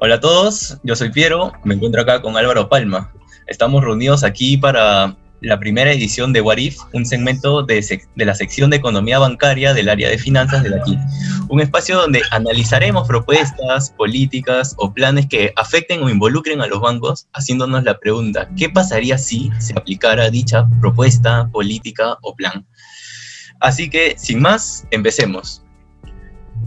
Hola a todos, yo soy Piero, me encuentro acá con Álvaro Palma. Estamos reunidos aquí para la primera edición de What If, un segmento de la sección de economía bancaria del área de finanzas de la TIC. Un espacio donde analizaremos propuestas, políticas o planes que afecten o involucren a los bancos, haciéndonos la pregunta, ¿qué pasaría si se aplicara dicha propuesta, política o plan? Así que, sin más, empecemos.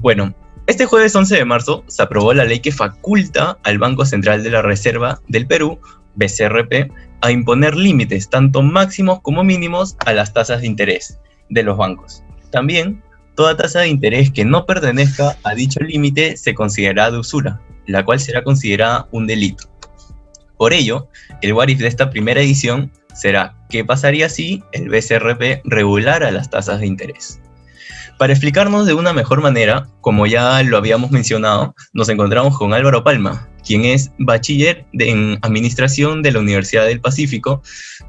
Bueno, este jueves 11 de marzo se aprobó la ley que faculta al Banco Central de la Reserva del Perú, BCRP, a imponer límites tanto máximos como mínimos a las tasas de interés de los bancos. También, toda tasa de interés que no pertenezca a dicho límite se considerará de usura, la cual será considerada un delito. Por ello, el what if de esta primera edición será ¿qué pasaría si el BCRP regulara las tasas de interés? Para explicarnos de una mejor manera, como ya lo habíamos mencionado, nos encontramos con Álvaro Palma, quien es bachiller en Administración de la Universidad del Pacífico,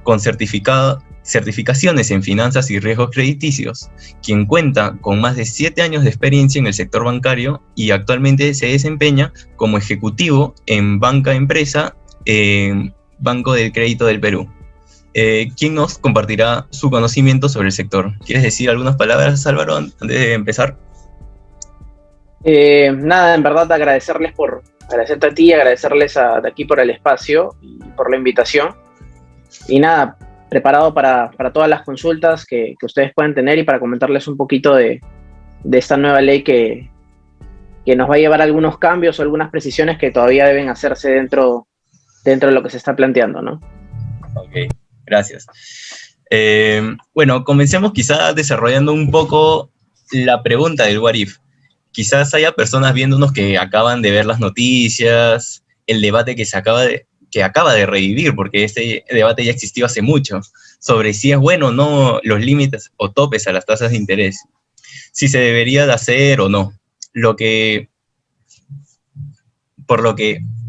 con certificaciones en finanzas y riesgos crediticios, quien cuenta con más de 7 años de experiencia en el sector bancario y actualmente se desempeña como ejecutivo en Banca Empresa, Banco del Crédito del Perú. ¿Quién nos compartirá su conocimiento sobre el sector? ¿Quieres decir algunas palabras, Álvaro, antes de empezar? Nada, en verdad agradecerte a ti, agradecerles de aquí por el espacio y por la invitación. Y nada, preparado para todas las consultas que ustedes puedan tener y para comentarles un poquito de esta nueva ley que nos va a llevar a algunos cambios o algunas precisiones que todavía deben hacerse dentro de lo que se está planteando, ¿no? Ok. Gracias. Bueno, comencemos quizá desarrollando un poco la pregunta del what if. Quizás haya personas viéndonos que acaban de ver las noticias, el debate que acaba de revivir, porque este debate ya existió hace mucho, sobre si es bueno o no los límites o topes a las tasas de interés, si se debería de hacer o no. ¿Qué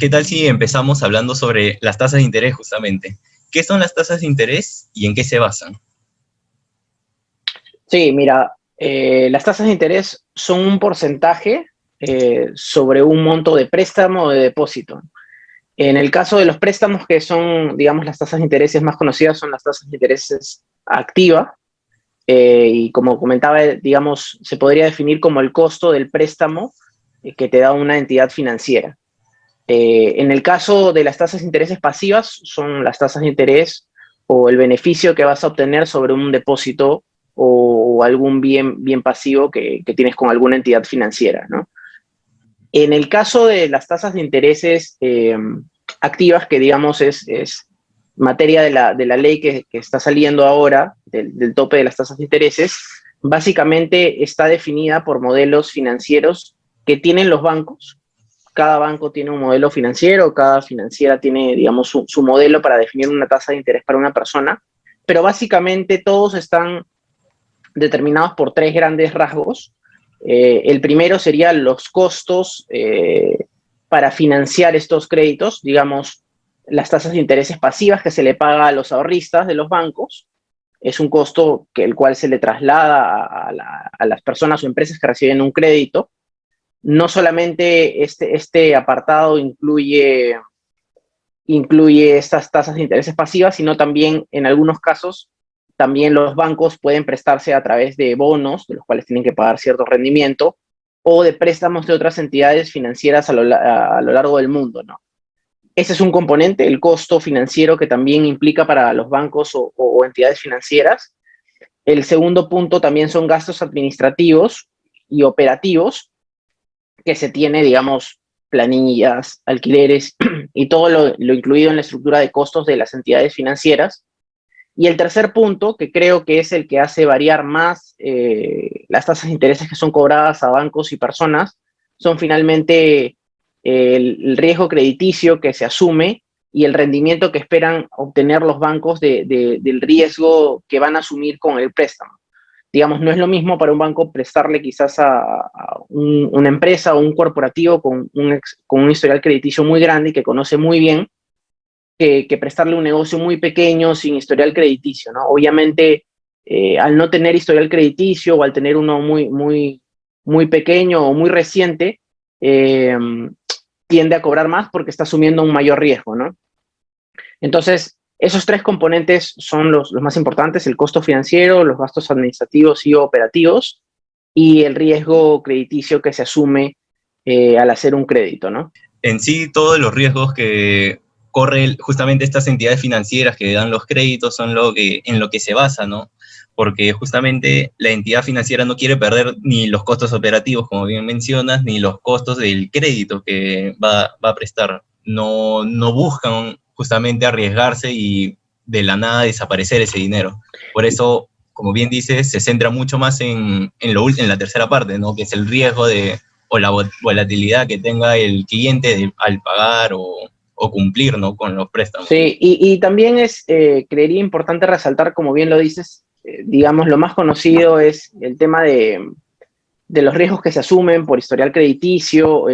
tal si empezamos hablando sobre las tasas de interés justamente? ¿Qué son las tasas de interés y en qué se basan? Sí, mira, las tasas de interés son un porcentaje sobre un monto de préstamo o de depósito. En el caso de los préstamos, que son, digamos, las tasas de intereses más conocidas, son las tasas de intereses activa, y como comentaba, digamos, se podría definir como el costo del préstamo que te da una entidad financiera. En el caso de las tasas de intereses pasivas, son las tasas de interés o el beneficio que vas a obtener sobre un depósito o algún bien pasivo que tienes con alguna entidad financiera, ¿no? En el caso de las tasas de intereses activas, que digamos es materia de la ley que está saliendo ahora, del tope de las tasas de intereses, básicamente está definida por modelos financieros que tienen los bancos. Cada banco tiene un modelo financiero, cada financiera tiene, digamos, su modelo para definir una tasa de interés para una persona, pero básicamente todos están determinados por 3 grandes rasgos. El primero sería los costos para financiar estos créditos, digamos, las tasas de intereses pasivas que se le paga a los ahorristas de los bancos. Es un costo el cual se le traslada a las personas o empresas que reciben un crédito. No solamente este apartado incluye estas tasas de intereses pasivas, sino también, en algunos casos, también los bancos pueden prestarse a través de bonos, de los cuales tienen que pagar cierto rendimiento, o de préstamos de otras entidades financieras a lo largo del mundo, ¿no? Ese es un componente, el costo financiero que también implica para los bancos o entidades financieras. El segundo punto también son gastos administrativos y operativos, que se tiene, digamos, planillas, alquileres y todo lo incluido en la estructura de costos de las entidades financieras. Y el tercer punto, que creo que es el que hace variar más las tasas de intereses que son cobradas a bancos y personas, son finalmente el riesgo crediticio que se asume y el rendimiento que esperan obtener los bancos del riesgo que van a asumir con el préstamo. Digamos, no es lo mismo para un banco prestarle quizás a una empresa o un corporativo con un historial crediticio muy grande y que conoce muy bien, que prestarle un negocio muy pequeño sin historial crediticio, ¿no? Obviamente, al no tener historial crediticio o al tener uno muy pequeño o muy reciente, tiende a cobrar más porque está asumiendo un mayor riesgo, ¿no? Entonces, esos tres componentes son los más importantes: el costo financiero, los gastos administrativos y operativos, y el riesgo crediticio que se asume al hacer un crédito, ¿no? En sí, todos los riesgos que corre justamente estas entidades financieras que dan los créditos son en lo que se basa, ¿no? Porque justamente la entidad financiera no quiere perder ni los costos operativos, como bien mencionas, ni los costos del crédito que va a prestar. No buscan justamente arriesgarse y de la nada desaparecer ese dinero. Por eso, como bien dices, se centra mucho más en la tercera parte, ¿no? Que es el riesgo o la volatilidad que tenga el cliente al pagar o cumplir, ¿no? Con los préstamos. Sí, y también creería importante resaltar, como bien lo dices, digamos, lo más conocido es el tema de los riesgos que se asumen por historial crediticio,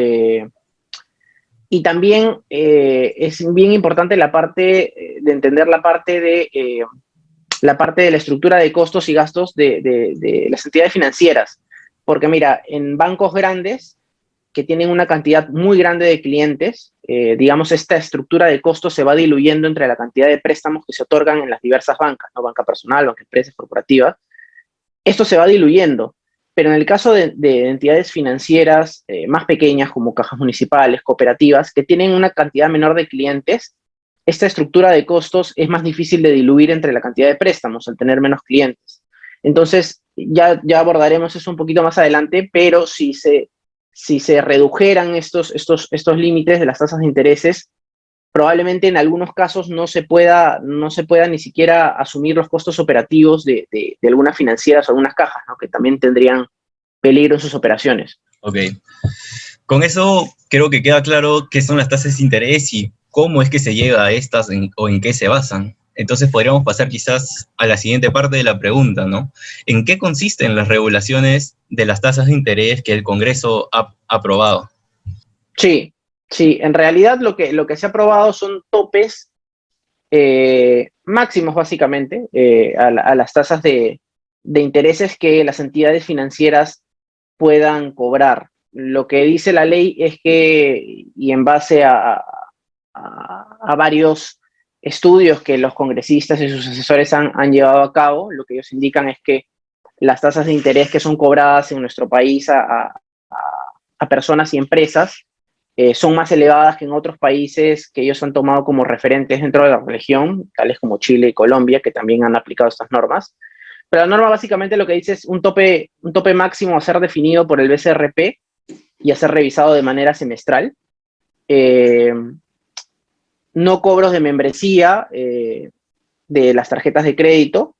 y también es bien importante la parte de entender la parte de la estructura de costos y gastos de las entidades financieras. Porque mira, en bancos grandes que tienen una cantidad muy grande de clientes, digamos, esta estructura de costos se va diluyendo entre la cantidad de préstamos que se otorgan en las diversas bancas, ¿no? Banca personal, banca empresas, corporativas. Esto se va diluyendo, pero en el caso de entidades financieras más pequeñas, como cajas municipales, cooperativas, que tienen una cantidad menor de clientes, esta estructura de costos es más difícil de diluir entre la cantidad de préstamos al tener menos clientes. Entonces, ya abordaremos eso un poquito más adelante, pero si se redujeran estos límites de las tasas de intereses, probablemente en algunos casos no se pueda ni siquiera asumir los costos operativos de algunas financieras o algunas cajas, ¿no? Que también tendrían peligro en sus operaciones. Ok. Con eso creo que queda claro qué son las tasas de interés y cómo es que se llega a estas o en qué se basan. Entonces podríamos pasar quizás a la siguiente parte de la pregunta, ¿no? ¿En qué consisten las regulaciones de las tasas de interés que el Congreso ha aprobado? Sí, en realidad lo que se ha aprobado son topes máximos, básicamente, a las tasas de intereses que las entidades financieras puedan cobrar. Lo que dice la ley es que, y en base a varios estudios que los congresistas y sus asesores han llevado a cabo, lo que ellos indican es que las tasas de interés que son cobradas en nuestro país a personas y empresas son más elevadas que en otros países que ellos han tomado como referentes dentro de la región, tales como Chile y Colombia, que también han aplicado estas normas. Pero la norma básicamente lo que dice es un tope máximo a ser definido por el BCRP y a ser revisado de manera semestral. No cobros de membresía de las tarjetas de crédito.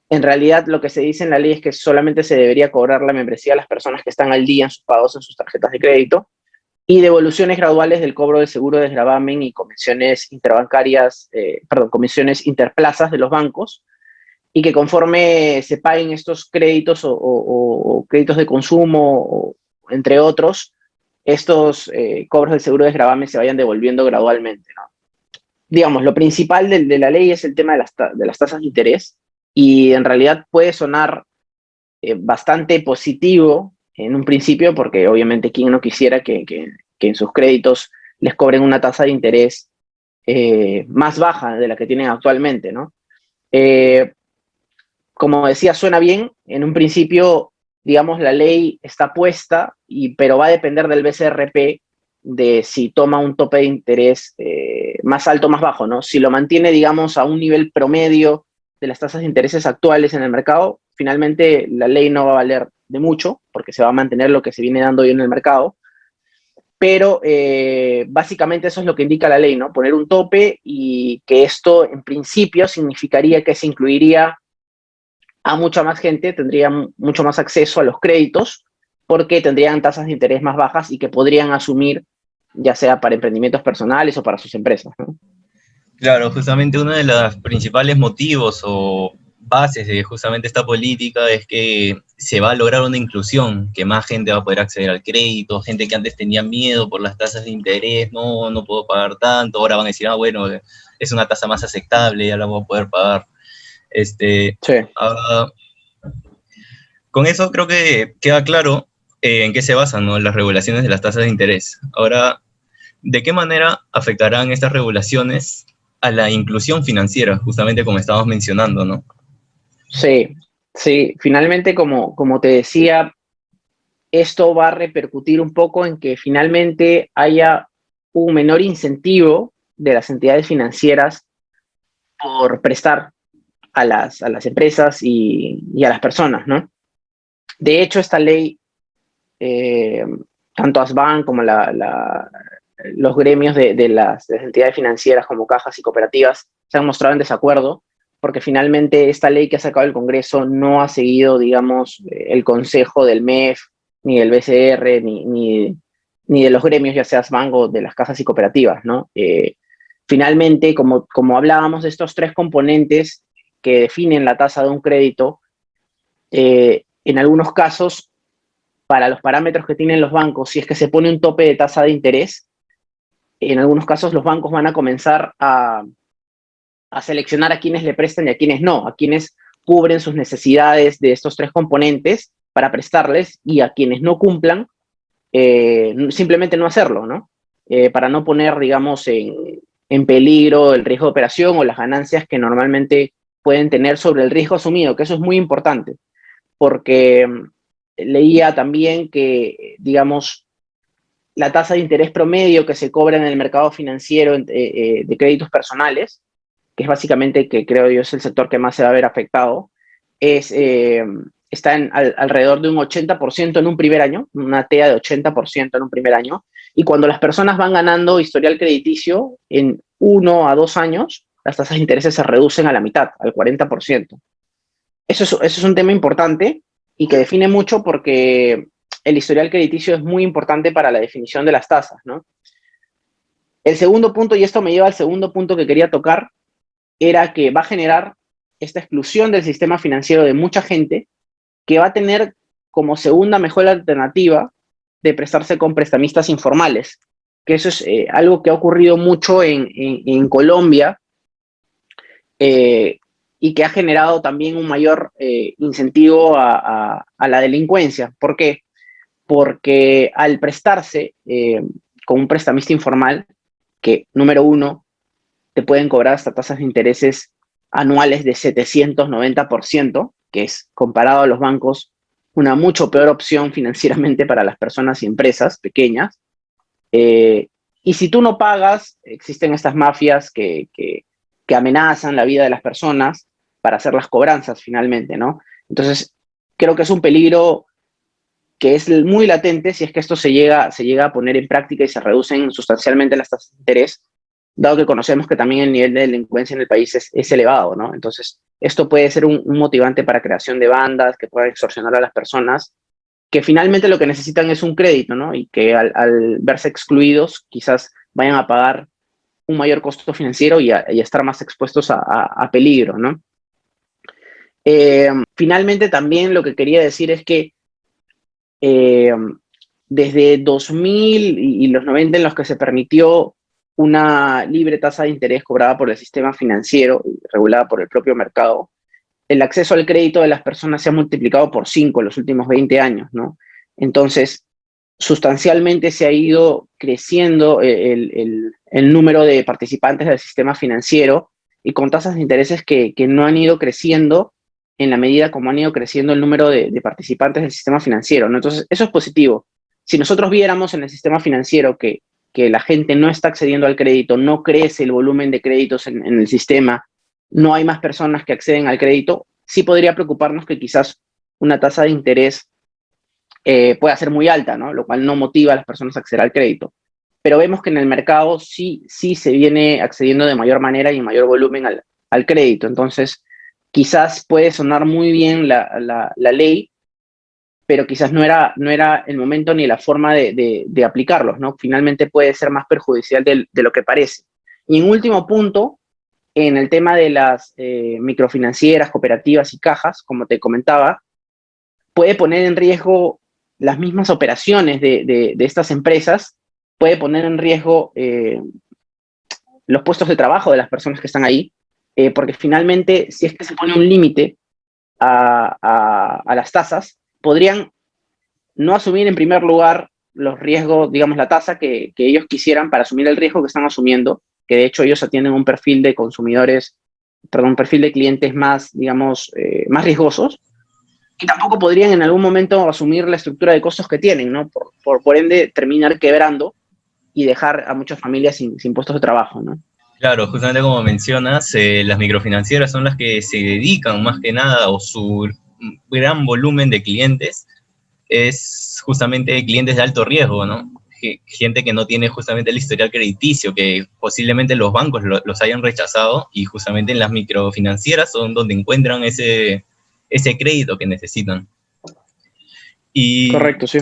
En realidad lo que se dice en la ley es que solamente se debería cobrar la membresía a las personas que están al día en sus pagos en sus tarjetas de crédito, y devoluciones graduales del cobro de seguro de desgravamen y comisiones interbancarias, comisiones interplazas de los bancos, y que conforme se paguen estos créditos o créditos de consumo, entre otros, estos cobros del seguro de desgravamen se vayan devolviendo gradualmente, ¿no? Digamos, lo principal de la ley es el tema de las tasas de interés, y en realidad puede sonar bastante positivo en un principio, porque obviamente quién no quisiera que en sus créditos les cobren una tasa de interés más baja de la que tienen actualmente, ¿no? Como decía, suena bien. En un principio, digamos, la ley está puesta, pero va a depender del BCRP de si toma un tope de interés más alto o más bajo, ¿no? Si lo mantiene, digamos, a un nivel promedio de las tasas de intereses actuales en el mercado, finalmente la ley no va a valer de mucho, porque se va a mantener lo que se viene dando hoy en el mercado. Pero básicamente eso es lo que indica la ley, ¿no? Poner un tope, y que esto en principio significaría que se incluiría a mucha más gente, tendría mucho más acceso a los créditos, porque tendrían tasas de interés más bajas y que podrían asumir, ya sea para emprendimientos personales o para sus empresas, ¿no? Claro, justamente uno de los principales motivos o bases de justamente esta política es que se va a lograr una inclusión, que más gente va a poder acceder al crédito, gente que antes tenía miedo por las tasas de interés, no puedo pagar tanto, ahora van a decir, bueno, es una tasa más aceptable, ya la voy a poder pagar. Sí. Con eso creo que queda claro en qué se basan, ¿no?, las regulaciones de las tasas de interés. Ahora, ¿De qué manera afectarán estas regulaciones a la inclusión financiera, justamente como estábamos mencionando, ¿no? Sí, sí, finalmente, como te decía, esto va a repercutir un poco en que finalmente haya un menor incentivo de las entidades financieras por prestar a las empresas y a las personas, ¿no? De hecho, esta ley, eh, tanto ASBAN como los gremios de las entidades financieras como cajas y cooperativas se han mostrado en desacuerdo porque finalmente esta ley que ha sacado el Congreso no ha seguido, digamos, el consejo del MEF, ni del BCR, ni de los gremios, ya sea ASBAN o de las cajas y cooperativas, ¿no? Finalmente, como hablábamos de estos tres componentes que definen la tasa de un crédito, en algunos casos, para los parámetros que tienen los bancos, si es que se pone un tope de tasa de interés, en algunos casos los bancos van a comenzar a seleccionar a quienes le prestan y a quienes no, a quienes cubren sus necesidades de estos tres componentes para prestarles y a quienes no cumplan, simplemente no hacerlo, ¿no? Para no poner, digamos, en peligro el riesgo de operación o las ganancias que normalmente pueden tener sobre el riesgo asumido, que eso es muy importante, porque leía también que, digamos, la tasa de interés promedio que se cobra en el mercado financiero de créditos personales, que es básicamente, que creo yo es el sector que más se va a ver afectado, está alrededor de un 80% en un primer año, una TEA de 80% en un primer año, y cuando las personas van ganando historial crediticio, en 1 a 2 años, las tasas de interés se reducen a la mitad, al 40%. Eso es un tema importante y que define mucho porque el historial crediticio es muy importante para la definición de las tasas, ¿no? El segundo punto, y esto me lleva al segundo punto que quería tocar, era que va a generar esta exclusión del sistema financiero de mucha gente que va a tener como segunda mejor alternativa de prestarse con prestamistas informales, que eso es algo que ha ocurrido mucho en Colombia, y que ha generado también un mayor incentivo a la delincuencia. ¿Por qué? Porque al prestarse con un prestamista informal, que número uno, te pueden cobrar hasta tasas de intereses anuales de 790%, que es, comparado a los bancos, una mucho peor opción financieramente para las personas y empresas pequeñas. Y si tú no pagas, existen estas mafias que amenazan la vida de las personas para hacer las cobranzas finalmente, ¿no? Entonces, creo que es un peligro que es muy latente si es que esto se llega a poner en práctica y se reducen sustancialmente las tasas de interés, dado que conocemos que también el nivel de delincuencia en el país es elevado, ¿no? Entonces, esto puede ser un motivante para creación de bandas que puedan extorsionar a las personas, que finalmente lo que necesitan es un crédito, ¿no? Y que al verse excluidos, quizás vayan a pagar un mayor costo financiero y a estar más expuestos a peligro, ¿no? Finalmente, también lo que quería decir es que eh, desde 2000 y los 90, en los que se permitió una libre tasa de interés cobrada por el sistema financiero y regulada por el propio mercado, el acceso al crédito de las personas se ha multiplicado por 5 en los últimos 20 años, ¿no? Entonces, sustancialmente se ha ido creciendo el número de participantes del sistema financiero y con tasas de intereses que no han ido creciendo en la medida como han ido creciendo el número de participantes del sistema financiero, ¿no? Entonces, eso es positivo. Si nosotros viéramos en el sistema financiero que la gente no está accediendo al crédito, no crece el volumen de créditos en el sistema, no hay más personas que acceden al crédito, sí podría preocuparnos que quizás una tasa de interés pueda ser muy alta, ¿no? Lo cual no motiva a las personas a acceder al crédito. Pero vemos que en el mercado sí se viene accediendo de mayor manera y en mayor volumen al crédito. Entonces, quizás puede sonar muy bien la ley, pero quizás no era el momento ni la forma de aplicarlos, ¿no? Finalmente puede ser más perjudicial de lo que parece. Y en último punto, en el tema de las microfinancieras, cooperativas y cajas, como te comentaba, puede poner en riesgo las mismas operaciones de estas empresas, puede poner en riesgo los puestos de trabajo de las personas que están ahí, porque finalmente, si es que se pone un límite a las tasas, podrían no asumir en primer lugar los riesgos, digamos, la tasa que ellos quisieran para asumir el riesgo que están asumiendo, que de hecho ellos atienden un perfil de consumidores, perdón, un perfil de clientes más, digamos, más riesgosos, y tampoco podrían en algún momento asumir la estructura de costos que tienen, ¿no? Por ende, terminar quebrando y dejar a muchas familias sin puestos de trabajo, ¿no? Claro, justamente como mencionas, las microfinancieras son las que se dedican más que nada, o su gran volumen de clientes es justamente clientes de alto riesgo, ¿no? Gente que no tiene justamente el historial crediticio, que posiblemente los bancos los hayan rechazado, y justamente en las microfinancieras son donde encuentran ese crédito que necesitan. Y Correcto, sí.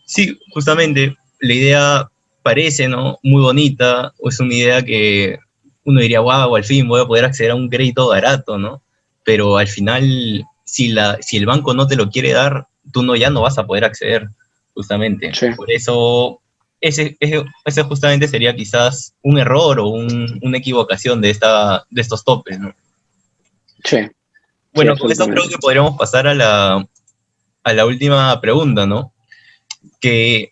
sí, justamente la idea parece, ¿no?, muy bonita, o es una idea que uno diría, wow, al fin voy a poder acceder a un crédito barato, ¿no? Pero al final, si el banco no te lo quiere dar, tú ya no vas a poder acceder, justamente. Sí. Por eso, ese justamente sería quizás un error o una equivocación de estos topes, ¿no? Sí. Sí, Bueno, con eso creo absolutamente. que podríamos pasar a la última pregunta, ¿no? Que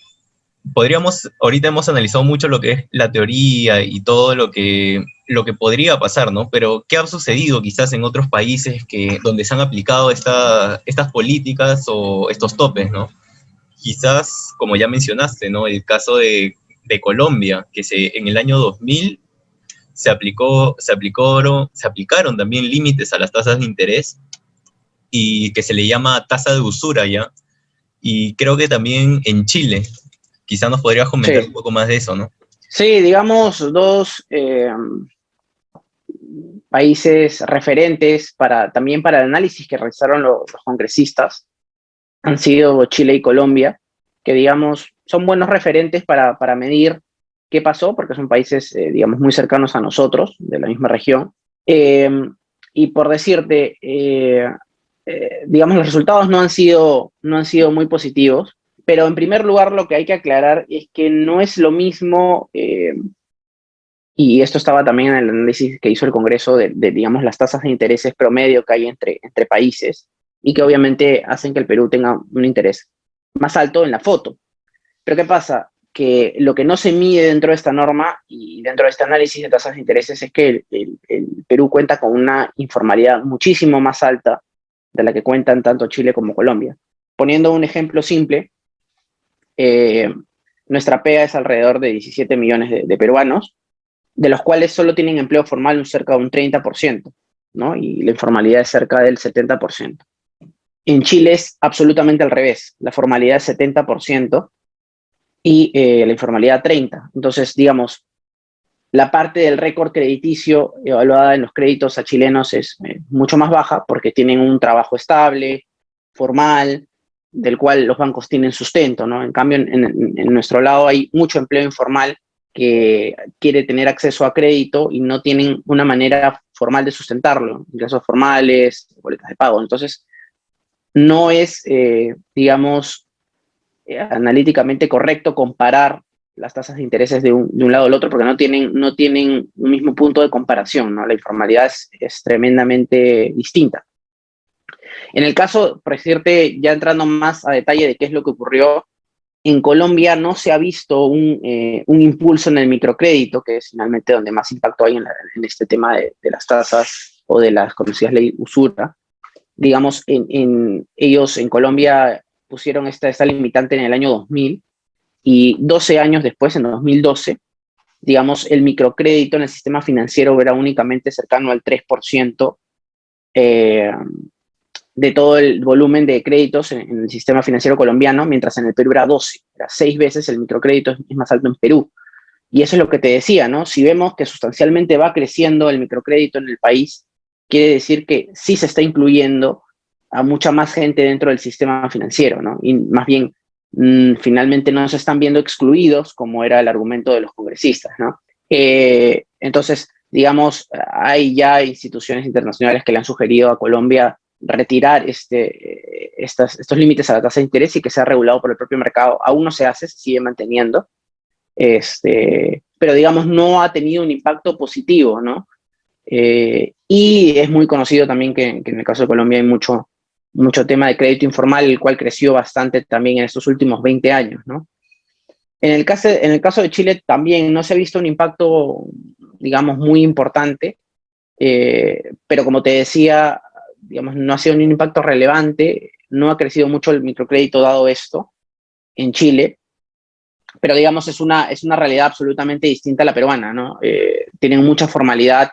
ahorita hemos analizado mucho lo que es la teoría y todo lo que podría pasar, ¿no? Pero, ¿qué ha sucedido quizás en otros países donde se han aplicado estas políticas o estos topes, ¿no? Quizás, como ya mencionaste, ¿no? El caso de Colombia, que en el año 2000 se aplicaron también límites a las tasas de interés, y que se le llama tasa de usura, ¿ya? Y creo que también en Chile. Quizás nos podrías comentar un Sí. poco más de eso, ¿no? Sí, digamos, dos países referentes también para el análisis que realizaron los congresistas han sido Chile y Colombia, que digamos son buenos referentes para medir qué pasó, porque son países, digamos, muy cercanos a nosotros, de la misma región. Eh, y por decirte, digamos, los resultados no han sido muy positivos, pero en primer lugar lo que hay que aclarar es que no es lo mismo, y esto estaba también en el análisis que hizo el Congreso digamos, las tasas de intereses promedio que hay entre países, y que obviamente hacen que el Perú tenga un interés más alto en la foto. Pero ¿qué pasa? Que lo que no se mide dentro de esta norma y dentro de este análisis de tasas de intereses es que el Perú cuenta con una informalidad muchísimo más alta de la que cuentan tanto Chile como Colombia. Poniendo un ejemplo simple, eh, nuestra PEA es alrededor de 17 millones de peruanos, de los cuales solo tienen empleo formal cerca de un 30%, ¿no? Y la informalidad es cerca del 70%. En Chile es absolutamente al revés, la formalidad es 70% y la informalidad 30%. Entonces, digamos, la parte del récord crediticio evaluada en los créditos a chilenos es mucho más baja porque tienen un trabajo estable, formal, del cual los bancos tienen sustento, ¿no? En cambio, en nuestro lado hay mucho empleo informal que quiere tener acceso a crédito y no tienen una manera formal de sustentarlo, ingresos formales, boletas de pago. Entonces, no es, digamos, analíticamente correcto comparar las tasas de intereses de un lado al otro porque no tienen un mismo punto de comparación, ¿no? La informalidad es tremendamente distinta. En el caso, por decirte, ya entrando más a detalle de qué es lo que ocurrió, en Colombia no se ha visto un impulso en el microcrédito, que es finalmente donde más impacto hay en este tema de las tasas o de las conocidas ley usura. Digamos, ellos en Colombia pusieron esta limitante en el año 2000 y 12 años después, en 2012, digamos, el microcrédito en el sistema financiero era únicamente cercano al 3% eh, de todo el volumen de créditos en el sistema financiero colombiano, mientras en el Perú era 12, era 6 veces el microcrédito es más alto en Perú. Y eso es lo que te decía, ¿no? Si vemos que sustancialmente va creciendo el microcrédito en el país, quiere decir que sí se está incluyendo a mucha más gente dentro del sistema financiero, ¿no? Y más bien, finalmente no se están viendo excluidos, como era el argumento de los congresistas, ¿no? Entonces, digamos, hay ya instituciones internacionales que le han sugerido a Colombia retirar estos límites a la tasa de interés y que sea regulado por el propio mercado. Aún no se hace, se sigue manteniendo, pero digamos no ha tenido un impacto positivo, ¿no? Y es muy conocido también que en el caso de Colombia hay mucho tema de crédito informal, el cual creció bastante también en estos últimos 20 años, ¿no? En el caso de Chile también no se ha visto un impacto, digamos, muy importante, pero como te decía, digamos, no ha sido un impacto relevante, no ha crecido mucho el microcrédito dado esto en Chile, pero digamos es una realidad absolutamente distinta a la peruana, ¿no? Tienen mucha formalidad,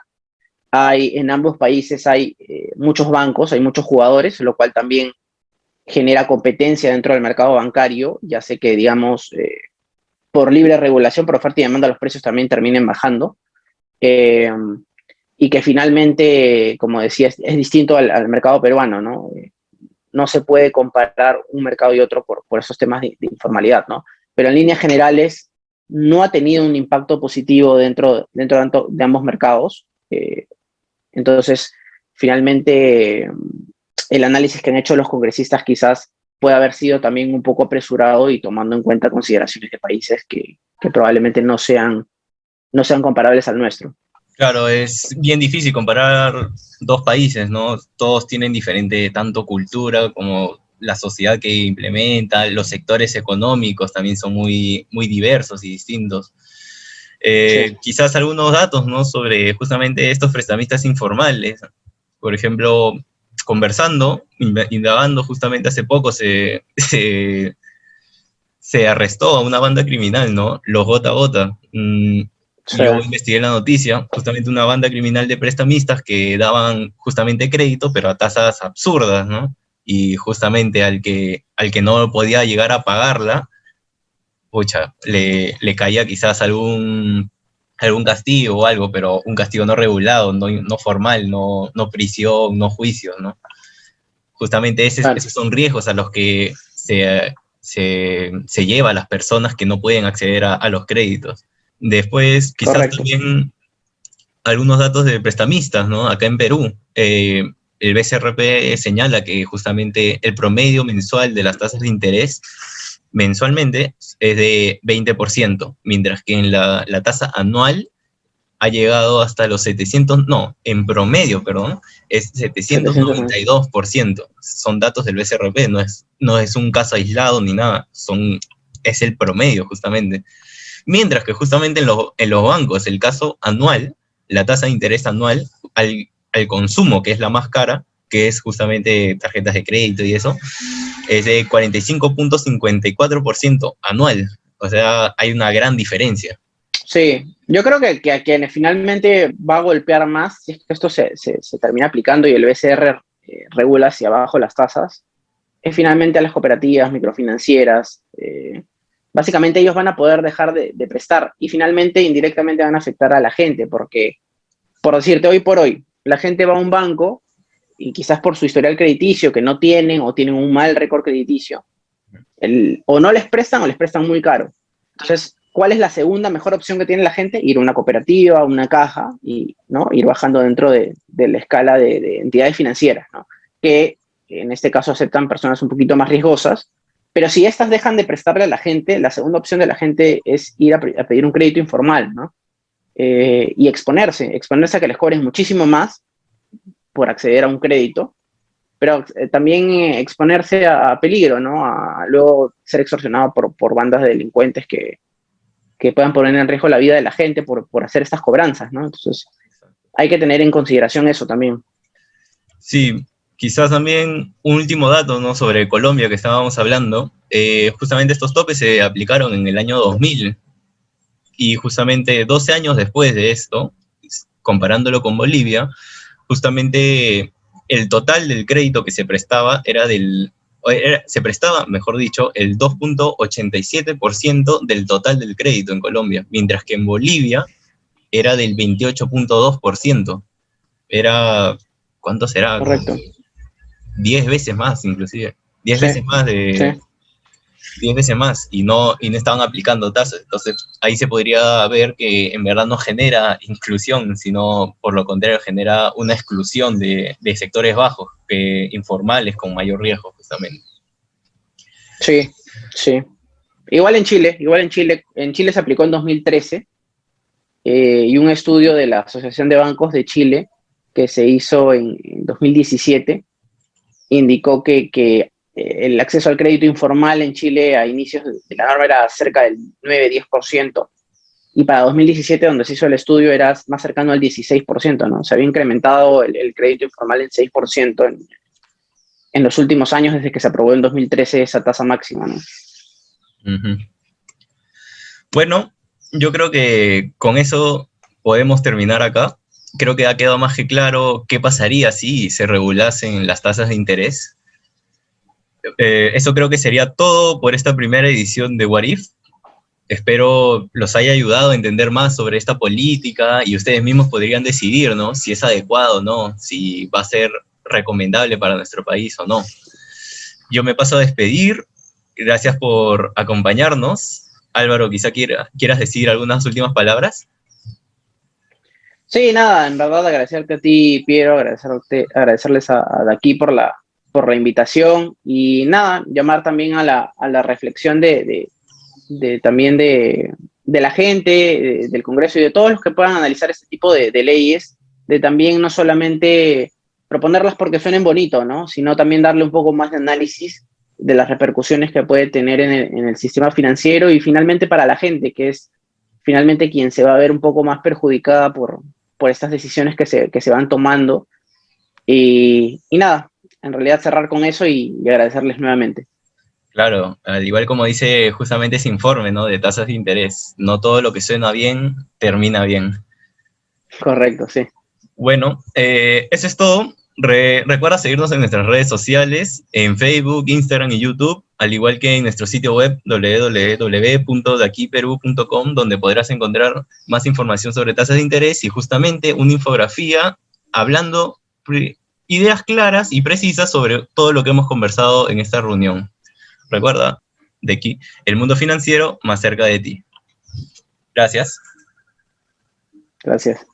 en ambos países hay muchos bancos, hay muchos jugadores, lo cual también genera competencia dentro del mercado bancario, ya sé que, digamos, por libre regulación, por oferta y demanda, los precios también terminen bajando. Eh, y que finalmente, como decía, es distinto al mercado peruano, ¿no? No se puede comparar un mercado y otro por esos temas de informalidad, ¿no? Pero en líneas generales no ha tenido un impacto positivo dentro de ambos mercados. Entonces, finalmente, el análisis que han hecho los congresistas quizás puede haber sido también un poco apresurado y tomando en cuenta consideraciones de países que probablemente no sean comparables al nuestro. Claro, es bien difícil comparar dos países, ¿no? Todos tienen diferente tanto cultura como la sociedad que implementa, los sectores económicos también son muy, muy diversos y distintos. Sí. Quizás algunos datos, ¿no? Sobre justamente estos prestamistas informales. Por ejemplo, conversando, indagando justamente hace poco, se arrestó a una banda criminal, ¿no? Los Gota Gota. Sí. Yo investigué la noticia, justamente una banda criminal de prestamistas que daban justamente crédito, pero a tasas absurdas, ¿no? Y justamente al que no podía llegar a pagarla, pucha, le caía quizás algún castigo o algo, pero un castigo no regulado, no formal, no prisión, no juicio, ¿no? Justamente Claro. esos son riesgos a los que se lleva a las personas que no pueden acceder a los créditos. Después, quizás Correcto. también algunos datos de prestamistas, ¿no? Acá en Perú, el BCRP señala que justamente el promedio mensual de las tasas de interés mensualmente es de 20%, mientras que en la tasa anual ha llegado hasta los 700, no, en promedio, perdón, es 700. 792%. Son datos del BCRP, no es un caso aislado ni nada, es el promedio justamente. Mientras que justamente en los bancos, el caso anual, la tasa de interés anual al consumo, que es la más cara, que es justamente tarjetas de crédito y eso, es de 45.54% anual. O sea, hay una gran diferencia. Sí, yo creo que a quienes finalmente va a golpear más, si es que esto se termina aplicando y el BCR regula hacia abajo las tasas, es finalmente a las cooperativas microfinancieras. Básicamente ellos van a poder dejar de prestar y finalmente indirectamente van a afectar a la gente, porque, por decirte, hoy por hoy, la gente va a un banco y quizás por su historial crediticio que no tienen o tienen un mal récord crediticio, o no les prestan o les prestan muy caro. Entonces, ¿cuál es la segunda mejor opción que tiene la gente? Ir a una cooperativa, a una caja y, ¿no?, ir bajando dentro de la escala de entidades financieras, ¿no?, que en este caso aceptan personas un poquito más riesgosas, pero si estas dejan de prestarle a la gente, la segunda opción de la gente es ir a pedir un crédito informal, ¿no? Y exponerse a que les cobren muchísimo más por acceder a un crédito, pero también exponerse a peligro, ¿no? A luego ser extorsionado por bandas de delincuentes que puedan poner en riesgo la vida de la gente por hacer estas cobranzas, ¿no? Entonces, hay que tener en consideración eso también. Sí, quizás también un último dato, ¿no? Sobre Colombia que estábamos hablando. Justamente estos topes se aplicaron en el año 2000 y justamente 12 años después de esto, comparándolo con Bolivia, justamente el total del crédito que se prestaba se prestaba, mejor dicho, el 2.87% del total del crédito en Colombia, mientras que en Bolivia era del 28.2%. Era, ¿cuánto será? Como Correcto. 10 veces más, inclusive. 10 Sí, veces más sí. 10 veces más y no estaban aplicando tasas. Entonces ahí se podría ver que en verdad no genera inclusión, sino por lo contrario genera una exclusión de sectores bajos, informales con mayor riesgo justamente. Sí, sí. En Chile se aplicó en 2013 y un estudio de la Asociación de Bancos de Chile que se hizo en 2017 indicó que el acceso al crédito informal en Chile a inicios de la norma era cerca del 9-10%, y para 2017, donde se hizo el estudio, era más cercano al 16%, ¿no? Se había incrementado el crédito informal en 6% en los últimos años, desde que se aprobó en 2013 esa tasa máxima, ¿no? Ujú. Bueno, yo creo que con eso podemos terminar acá. Creo que ha quedado más que claro qué pasaría si se regulasen las tasas de interés. Eso creo que sería todo por esta primera edición de What If. Espero los haya ayudado a entender más sobre esta política y ustedes mismos podrían decidir, ¿no? Si es adecuado o no, si va a ser recomendable para nuestro país o no. Yo me paso a despedir. Gracias por acompañarnos. Álvaro, quizá quieras decir algunas últimas palabras. Sí, nada, en verdad agradecerte a ti, Piero, agradecerles de aquí por la invitación, y nada, llamar también a la reflexión también de la gente, del Congreso y de todos los que puedan analizar este tipo de leyes, de también no solamente proponerlas porque suenen bonito, ¿no? Sino también darle un poco más de análisis de las repercusiones que puede tener en el sistema financiero, y finalmente para la gente, que es finalmente quien se va a ver un poco más perjudicada por estas decisiones que se van tomando. Y nada, en realidad cerrar con eso y agradecerles nuevamente. Claro, al igual como dice justamente ese informe, ¿no? De tasas de interés. No todo lo que suena bien termina bien. Correcto, sí. Bueno, eso es todo. Recuerda seguirnos en nuestras redes sociales, en Facebook, Instagram y YouTube, al igual que en nuestro sitio web www.daquiperu.com, donde podrás encontrar más información sobre tasas de interés y justamente una infografía hablando ideas claras y precisas sobre todo lo que hemos conversado en esta reunión. Recuerda, de aquí, el mundo financiero más cerca de ti. Gracias. Gracias.